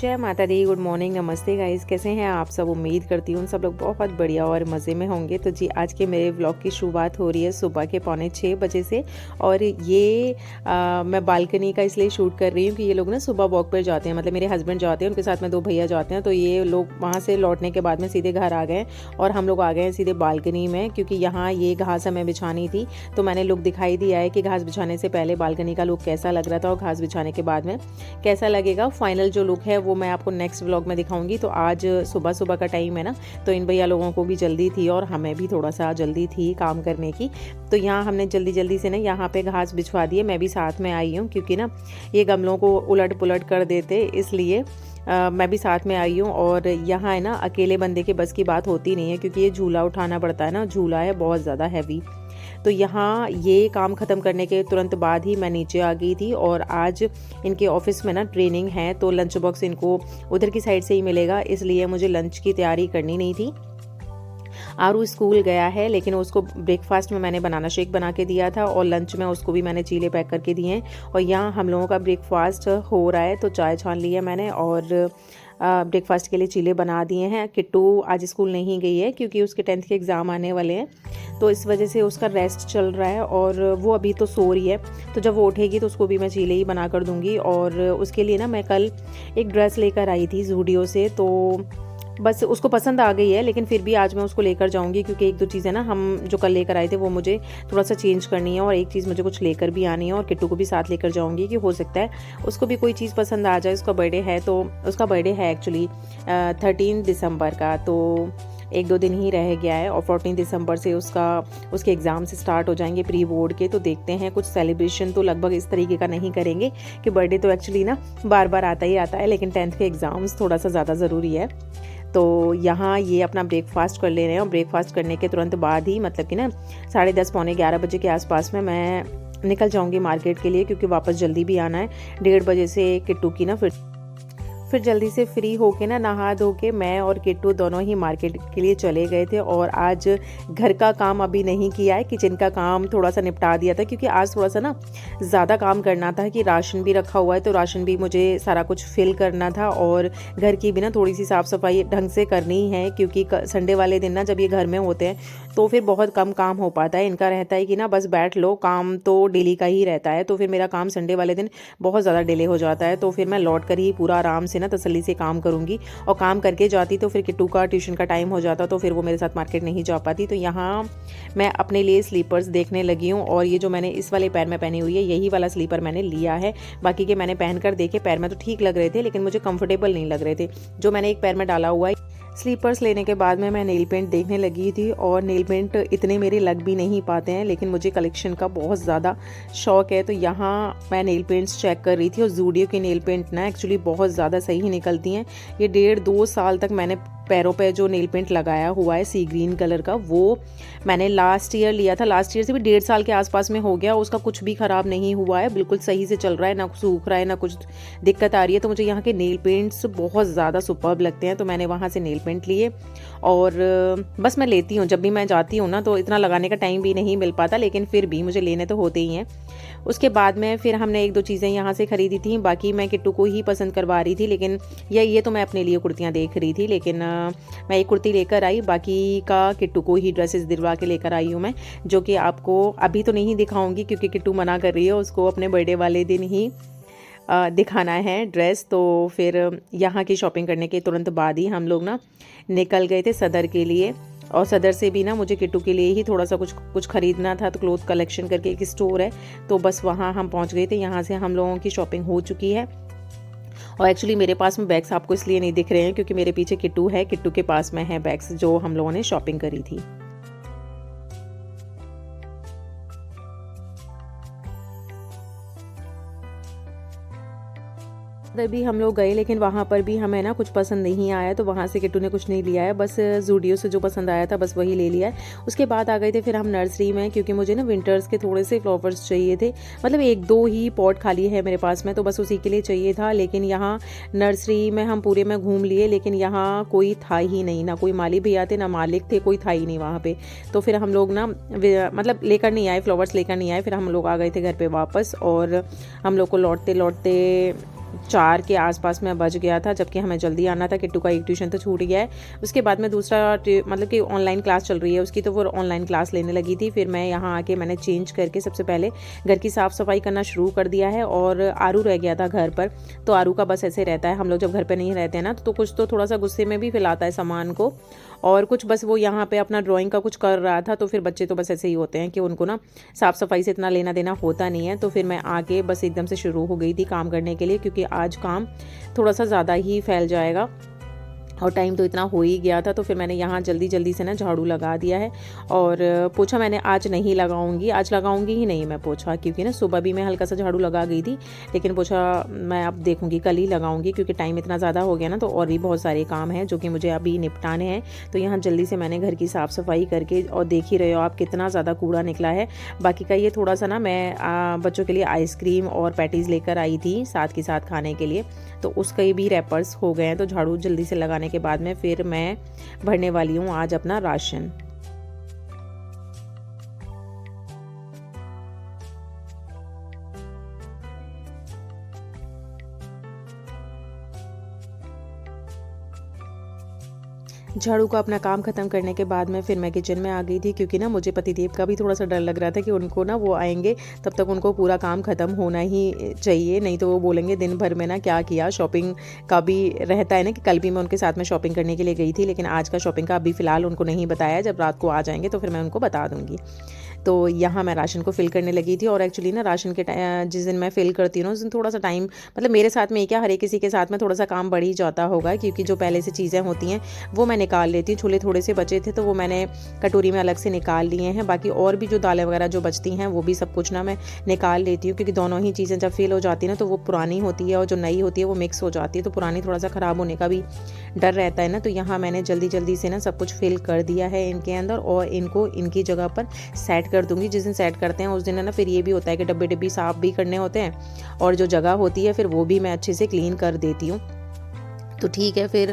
जय माता दी। Good morning, नमस्ते गाइस, कैसे हैं आप सब। उम्मीद करती हूँ सब लोग बहुत बढ़िया और मज़े में होंगे। तो जी आज के मेरे व्लॉग की शुरुआत हो रही है सुबह के 5:45 बजे से। और ये मैं बालकनी का इसलिए शूट कर रही हूँ कि ये लोग ना सुबह वॉक पर जाते हैं, मतलब मेरे हस्बैंड जाते हैं, उनके साथ में 2 भैया जाते हैं। तो ये लोग वहाँ से लौटने के बाद में सीधे घर आ गए और हम लोग आ गए हैं सीधे बालकनी में, क्योंकि यहाँ ये घास हमें बिछानी थी। तो मैंने लुक दिखाई दिया है कि घास बिछाने से पहले बालकनी का लुक कैसा लग रहा था और घास बिछाने के बाद में कैसा लगेगा। फाइनल जो लुक है वो मैं आपको नेक्स्ट व्लॉग में दिखाऊंगी। तो आज सुबह सुबह का टाइम है ना, तो इन भैया लोगों को भी जल्दी थी और हमें भी थोड़ा सा जल्दी थी काम करने की। तो यहाँ हमने जल्दी जल्दी से ना यहाँ पे घास बिछवा दिए। मैं भी साथ में आई हूँ क्योंकि ना ये गमलों को उलट पुलट कर देते, इसलिए मैं भी साथ में आई हूँ। और यहाँ है ना अकेले बंदे के बस की बात होती नहीं है, क्योंकि ये झूला उठाना पड़ता है ना, झूला है बहुत ज़्यादा हैवी। तो यहाँ ये काम ख़त्म करने के तुरंत बाद ही मैं नीचे आ गई थी। और आज इनके ऑफिस में ना ट्रेनिंग है, तो लंच बॉक्स इनको उधर की साइड से ही मिलेगा, इसलिए मुझे लंच की तैयारी करनी नहीं थी। आरू स्कूल गया है, लेकिन उसको ब्रेकफास्ट में मैंने बनाना शेक बना के दिया था और लंच में उसको भी मैंने चीले पैक करके दिए हैं। और यहाँ हम लोगों का ब्रेकफास्ट हो रहा है, तो चाय छान ली है मैंने और ब्रेकफास्ट के लिए चीले बना दिए हैं। किट्टू आज स्कूल नहीं गई है क्योंकि उसके 10th के एग्ज़ाम आने वाले हैं, तो इस वजह से उसका रेस्ट चल रहा है और वो अभी तो सो रही है। तो जब वो उठेगी तो उसको भी मैं चीले ही बना कर दूँगी। और उसके लिए ना मैं कल एक ड्रेस लेकर आई थी ज़ूडियो से, तो बस उसको पसंद आ गई है, लेकिन फिर भी आज मैं उसको लेकर जाऊंगी क्योंकि एक दो चीज़ें ना हम जो कल लेकर आए थे वो मुझे थोड़ा सा चेंज करनी है और एक चीज़ मुझे कुछ लेकर भी आनी है। और किट्टू को भी साथ लेकर जाऊंगी कि हो सकता है उसको भी कोई चीज़ पसंद आ जाए। उसका बर्थडे है, तो उसका बर्थडे है एक्चुअली 13 दिसंबर का, तो 1-2 दिन ही रह गया है और 14 दिसंबर से उसके एग्ज़ाम से स्टार्ट हो जाएंगे प्री बोर्ड के। तो देखते हैं, कुछ सेलिब्रेशन तो लगभग इस तरीके का नहीं करेंगे कि बर्थडे तो एक्चुअली ना बार बार आता ही आता है, लेकिन 10th के एग्ज़ाम्स थोड़ा सा ज़्यादा ज़रूरी है। तो यहाँ ये अपना ब्रेकफास्ट कर ले रहे हैं और ब्रेकफास्ट करने के तुरंत बाद ही, मतलब कि ना 10:30 पौने 11 बजे के आसपास में मैं निकल जाऊँगी मार्केट के लिए, क्योंकि वापस जल्दी भी आना है। 1:30 बजे से किट्टू की ना फिर जल्दी से फ्री होके ना नहा धो के मैं और किट्टू दोनों ही मार्केट के लिए चले गए थे। और आज घर का काम अभी नहीं किया है, किचन का काम थोड़ा सा निपटा दिया था, क्योंकि आज थोड़ा सा ना ज़्यादा काम करना था कि राशन भी रखा हुआ है, तो राशन भी मुझे सारा कुछ फिल करना था और घर की भी ना थोड़ी सी साफ़ सफाई ढंग से करनी है, क्योंकि संडे वाले दिन ना जब ये घर में होते हैं तो फिर बहुत कम काम हो पाता है। इनका रहता है कि ना बस बैठ लो, काम तो डेली का ही रहता है, तो फिर मेरा काम संडे वाले दिन बहुत ज़्यादा डिले हो जाता है। तो फिर मैं लौट कर ही पूरा आराम से ना तसल्ली से काम करूंगी, और काम करके जाती तो फिर किट्टू का ट्यूशन का टाइम हो जाता, तो फिर वो मेरे साथ मार्केट नहीं जा पाती। तो यहाँ मैं अपने लिए स्लीपर्स देखने लगी हूँ, और ये जो मैंने इस वाले पैर में पहनी हुई है यही वाला स्लीपर मैंने लिया है। बाकी के मैंने पहन कर देखे, पैर में तो ठीक लग रहे थे, लेकिन मुझे कंफर्टेबल नहीं लग रहे थे जो मैंने एक पैर में डाला हुआ है। स्लीपर्स लेने के बाद में मैं नेल पेंट देखने लगी थी, और नेल पेंट इतने मेरे लग भी नहीं पाते हैं, लेकिन मुझे कलेक्शन का बहुत ज़्यादा शौक है। तो यहाँ मैं नेल पेंट्स चेक कर रही थी, और ज़ूडियो की नेल पेंट ना एक्चुअली बहुत ज़्यादा सही निकलती हैं। ये 1.5-2 साल तक मैंने पैरों पे जो नेल पेंट लगाया हुआ है सी ग्रीन कलर का, वो मैंने लास्ट ईयर लिया था। लास्ट ईयर से भी 1.5 साल के आसपास में हो गया, उसका कुछ भी ख़राब नहीं हुआ है, बिल्कुल सही से चल रहा है, ना सूख रहा है, ना कुछ दिक्कत आ रही है। तो मुझे यहाँ के नेल पेंट्स बहुत ज़्यादा सुपर्ब लगते हैं, तो मैंने वहाँ से नेल पेंट लिए। और बस मैं लेती हूँ, जब भी मैं जाती हूँ ना तो इतना लगाने का टाइम भी नहीं मिल पाता, लेकिन फिर भी मुझे लेने तो होते ही हैं। उसके बाद में फिर हमने 1-2 चीज़ें यहाँ से ख़रीदी थी, बाकी मैं किट्टू को ही पसंद करवा रही थी, लेकिन ये तो मैं अपने लिए कुर्तियाँ देख रही थी, लेकिन मैं एक कुर्ती लेकर आई, बाकी का किट्टू को ही ड्रेसेस दिलवा के लेकर आई हूँ मैं, जो कि आपको अभी तो नहीं दिखाऊंगी क्योंकि किट्टू मना कर रही है, उसको अपने बर्थडे वाले दिन ही दिखाना है ड्रेस। तो फिर यहाँ की शॉपिंग करने के तुरंत बाद ही हम लोग ना निकल गए थे सदर के लिए, और सदर से भी ना मुझे किट्टू के लिए ही थोड़ा सा कुछ खरीदना था। तो क्लोथ कलेक्शन करके एक स्टोर है, तो बस वहाँ हम पहुँच गए थे। यहाँ से हम लोगों की शॉपिंग हो चुकी है। और एक्चुअली मेरे पास में बैग्स आपको इसलिए नहीं दिख रहे हैं क्योंकि मेरे पीछे किट्टू है, किट्टू के पास में है बैग्स जो हम लोगों ने शॉपिंग करी थी। उधर भी हम लोग गए, लेकिन वहाँ पर भी हमें ना कुछ पसंद नहीं आया, तो वहाँ से किट्टू ने कुछ नहीं लिया है, बस ज़ूडियो से जो पसंद आया था बस वही ले लिया है। उसके बाद आ गए थे फिर हम नर्सरी में, क्योंकि मुझे ना विंटर्स के थोड़े से फ्लावर्स चाहिए थे, मतलब 1-2 ही पॉट खाली है मेरे पास में, तो बस उसी के लिए चाहिए था। लेकिन यहाँ नर्सरी में हम पूरे में घूम लिए, लेकिन यहाँ कोई था ही नहीं, ना कोई माली भैया थे ना मालिक थे, कोई था ही नहीं वहाँ पर। तो फिर हम लोग ना मतलब लेकर नहीं आए, फ्लावर्स लेकर नहीं आए, फिर हम लोग आ गए थे घर पर वापस। और हम लोग को लौटते लौटते 4 के आसपास में बज गया था, जबकि हमें जल्दी आना था। किट्टू का एक ट्यूशन तो छूट गया है। उसके बाद में दूसरा मतलब कि ऑनलाइन क्लास चल रही है उसकी, तो वो ऑनलाइन क्लास लेने लगी थी। फिर मैं यहाँ आके मैंने चेंज करके सबसे पहले घर की साफ़ सफाई करना शुरू कर दिया है। और आरू रह गया था घर पर, तो आरू का बस ऐसे रहता है, हम लोग जब घर पर नहीं रहते हैं ना तो कुछ तो थोड़ा सा गुस्से में भी फैलाता है सामान को, और कुछ बस वो यहाँ पे अपना ड्राइंग का कुछ कर रहा था। तो फिर बच्चे तो बस ऐसे ही होते हैं कि उनको ना साफ़ सफाई से इतना लेना देना होता नहीं है। तो फिर मैं आगे बस एकदम से शुरू हो गई थी काम करने के लिए, क्योंकि आज काम थोड़ा सा ज़्यादा ही फैल जाएगा और टाइम तो इतना हो ही गया था। तो फिर मैंने यहाँ जल्दी जल्दी से ना झाड़ू लगा दिया है। और पोछा मैंने आज नहीं लगाऊंगी, आज लगाऊंगी ही नहीं मैं पोछा, क्योंकि ना सुबह भी मैं हल्का सा झाड़ू लगा गई थी, लेकिन पोछा मैं अब देखूंगी कल ही लगाऊंगी, क्योंकि टाइम इतना ज़्यादा हो गया ना, तो और भी बहुत सारे काम हैं जो कि मुझे अभी निपटाने हैं। तो यहाँ जल्दी से मैंने घर की साफ़ सफाई करके, और देख ही रहे हो आप कितना ज़्यादा कूड़ा निकला है। बाकी का ये थोड़ा सा ना मैं बच्चों के लिए आइसक्रीम और पैटीज़ लेकर आई थी साथ के साथ खाने के लिए, तो उसके भी रैपर्स हो गए हैं। तो झाड़ू जल्दी से लगाने के बाद में फिर मैं भरने वाली हूँ आज अपना राशन। झाड़ू का अपना काम ख़त्म करने के बाद में फिर मैं किचन में आ गई थी, क्योंकि ना मुझे पतिदेव का भी थोड़ा सा डर लग रहा था कि उनको ना वो आएंगे तब तक उनको पूरा काम ख़त्म होना ही चाहिए, नहीं तो वो बोलेंगे दिन भर में ना क्या किया। शॉपिंग का भी रहता है ना कि कल भी मैं उनके साथ में शॉपिंग करने के लिए गई थी, लेकिन आज का शॉपिंग का अभी फ़िलहाल उनको नहीं बताया। जब रात को आ जाएंगे तो फिर मैं उनको बता दूँगी। तो यहाँ मैं राशन को फ़िल करने लगी थी। और एक्चुअली ना राशन के जिस दिन मैं फ़िल करती हूँ ना उस दिन थोड़ा सा टाइम, मतलब मेरे साथ में क्या हर एक किसी के साथ में थोड़ा सा काम बढ़ ही जाता होगा, क्योंकि जो पहले से चीज़ें होती हैं वो मैं निकाल लेती हूँ। छोले थोड़े से बचे थे तो वो मैंने कटोरी में अलग से निकाल लिए हैं। बाकी और भी जो दालें वगैरह जो बचती हैं वो भी सब कुछ ना मैं निकाल लेती हूँ, क्योंकि दोनों ही चीज़ें जब फ़िल हो जाती है ना तो वो पुरानी होती है और जो नई होती है वो मिक्स हो जाती है, तो पुरानी थोड़ा सा ख़राब होने का भी डर रहता है ना। तो यहाँ मैंने जल्दी जल्दी से ना सब कुछ फ़िल कर दिया है इनके अंदर, और इनको इनकी जगह पर सेट कर दूँगी। जिस दिन सेट करते हैं उस दिन है ना फिर ये भी होता है कि डब्बे डिब्बी साफ़ भी करने होते हैं, और जो जगह होती है फिर वो भी मैं अच्छे से क्लीन कर देती हूँ। तो ठीक है, फिर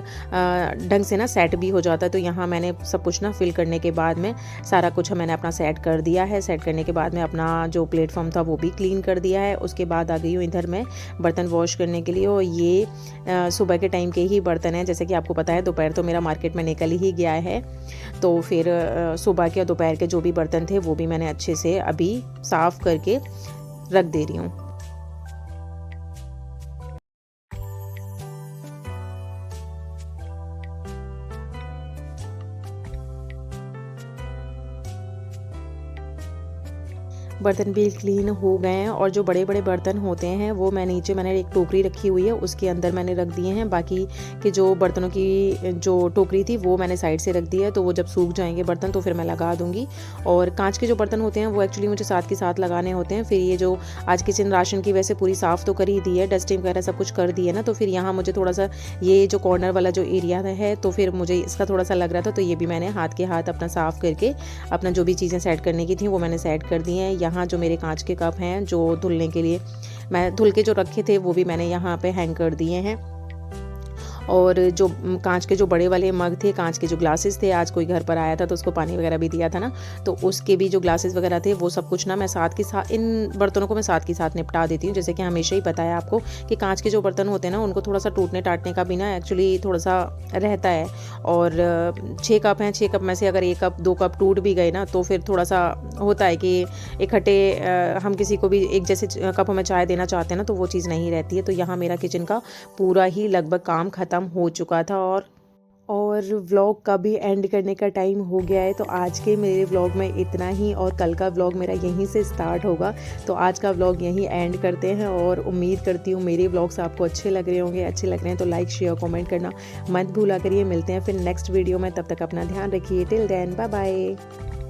ढंग से ना सेट भी हो जाता है। तो यहाँ मैंने सब कुछ ना फिल करने के बाद में सारा कुछ मैंने अपना सेट कर दिया है। सेट करने के बाद में अपना जो प्लेटफॉर्म था वो भी क्लीन कर दिया है। उसके बाद आ गई हूँ इधर मैं बर्तन वॉश करने के लिए, और ये सुबह के टाइम के ही बर्तन हैं। जैसे कि आपको पता है दोपहर तो मेरा मार्केट में निकल ही गया है, तो फिर सुबह के और दोपहर के जो भी बर्तन थे वो भी मैंने अच्छे से अभी साफ़ करके रख दे रही हूँ। बर्तन भी क्लीन हो गए हैं, और जो बड़े बड़े बर्तन होते हैं वो मैं नीचे मैंने एक टोकरी रखी हुई है उसके अंदर मैंने रख दिए हैं। बाकी के जो बर्तनों की जो टोकरी थी वो मैंने साइड से रख दी है, तो वो जब सूख जाएंगे बर्तन तो फिर मैं लगा दूंगी। और कांच के जो बर्तन होते हैं वो एक्चुअली मुझे साथ के साथ लगाने होते हैं। फिर ये जो आज किचन राशन की वैसे पूरी साफ़ तो कर ही दी है, डस्टिंग वगैरह सब कुछ कर दी है ना, तो फिर यहाँ मुझे थोड़ा सा ये जो कॉर्नर वाला जो एरिया है तो फिर मुझे इसका थोड़ा सा लग रहा था, तो ये भी मैंने हाथ के हाथ अपना साफ़ करके अपना जो भी चीज़ें सेट करने की थी वो मैंने सेट कर दी हैं। यहाँ जो मेरे कांच के कप हैं जो धुलने के लिए मैं धुल के जो रखे थे वो भी मैंने यहाँ पे हैंग कर दिए हैं। और जो कांच के जो बड़े वाले मग थे, कांच के जो ग्लासेस थे, आज कोई घर पर आया था तो उसको पानी वगैरह भी दिया था ना, तो उसके भी जो ग्लासेस वगैरह थे वो सब कुछ ना मैं साथ के साथ इन बर्तनों को मैं साथ के साथ निपटा देती हूँ। जैसे कि हमेशा ही बताया आपको कि कांच के जो बर्तन होते हैं ना उनको थोड़ा सा टूटने टाटने का भी ना एक्चुअली थोड़ा सा रहता है। और 6 कप हैं, 6 कप में से अगर 1 कप 2 कप टूट भी गए ना तो फिर थोड़ा सा होता है कि इकट्ठे हम किसी को भी एक जैसे कपों में चाय देना चाहते हैं ना तो वो चीज़ नहीं रहती है। तो यहाँ मेरा किचन का पूरा ही लगभग काम ख़त्म हो चुका था, और व्लॉग का भी एंड करने का टाइम हो गया है। तो आज के मेरे व्लॉग में इतना ही, और कल का व्लॉग मेरा यहीं से स्टार्ट होगा। तो आज का व्लॉग यहीं एंड करते हैं, और उम्मीद करती हूँ मेरे व्लॉग्स आपको अच्छे लग रहे होंगे। अच्छे लग रहे हैं तो लाइक शेयर कमेंट करना मत भूला करिए। मिलते हैं फिर नेक्स्ट वीडियो में, तब तक अपना ध्यान रखिए। Till then bye bye.